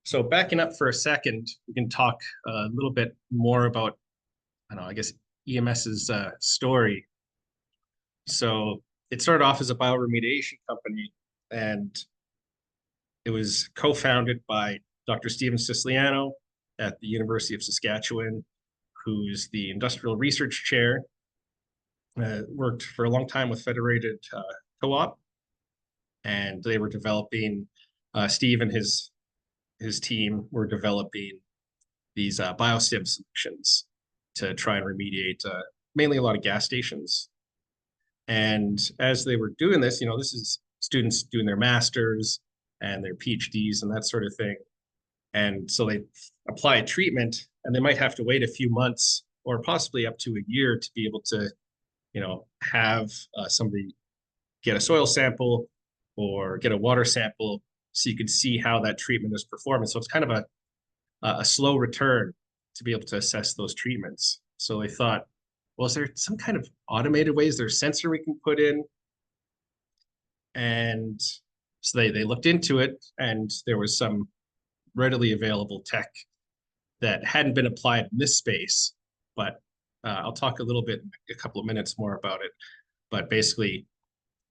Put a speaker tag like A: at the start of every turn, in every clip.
A: So backing up for a second, we can talk a little bit more about, I don't know, I guess EMS's story. So it started off as a bioremediation company, and it was co-founded by Dr. Steven Siciliano at the University of Saskatchewan, who's the industrial research chair. Worked for a long time with Federated Co-op, and they were developing. Steve and his team were developing these biosim solutions to try and remediate mainly a lot of gas stations. And as they were doing this, this is students doing their masters and their PhDs and that sort of thing. And so they apply a treatment, and they might have to wait a few months or possibly up to a year to be able to, have somebody get a soil sample or get a water sample so you can see how that treatment is performing. So it's kind of a slow return to be able to assess those treatments. So they thought, well, is there some kind of automated ways? There's a sensor we can put in. And so they looked into it, and there was some readily available tech that hadn't been applied in this space. But I'll talk a little bit in a couple of minutes more about it. But basically,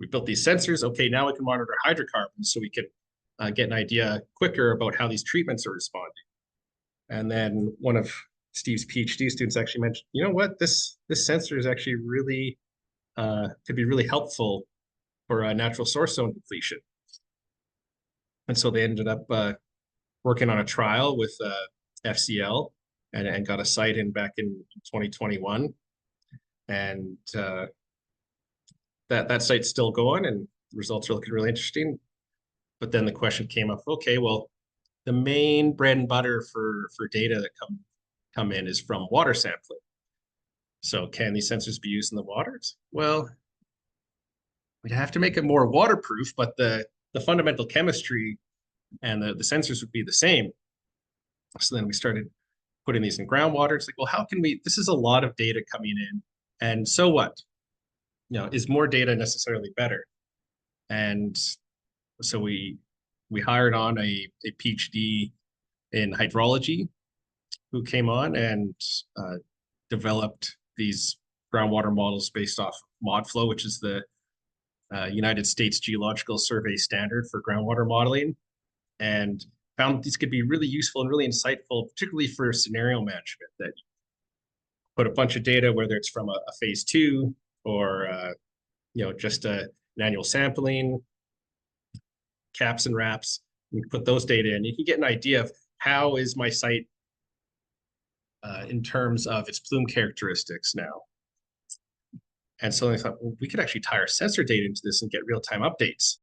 A: we built these sensors. Okay, now we can monitor hydrocarbons so we can get an idea quicker about how these treatments are responding. And then one of Steve's PhD students actually mentioned, you know what, this sensor is actually really could be really helpful for natural source zone depletion. And so they ended up working on a trial with FCL and got a site in back in 2021. And that site's still going, and the results are looking really interesting. But then the question came up, okay, well, the main bread and butter for data that come in is from water sampling. So can these sensors be used in the waters? Well, we'd have to make it more waterproof, but the fundamental chemistry and the sensors would be the same. So then we started putting these in groundwater. It's like, well, how can we, this is a lot of data coming in, and so what? Is more data necessarily better? And so we hired on a PhD in hydrology who came on and developed these groundwater models based off ModFlow, which is the United States Geological Survey standard for groundwater modeling, and found that these could be really useful and really insightful, particularly for scenario management, that you put a bunch of data, whether it's from a phase 2 or just an annual sampling, caps and wraps. You put those data in, you can get an idea of how is my site in terms of its plume characteristics now. And so I thought, well, we could actually tie our sensor data into this and get real-time updates.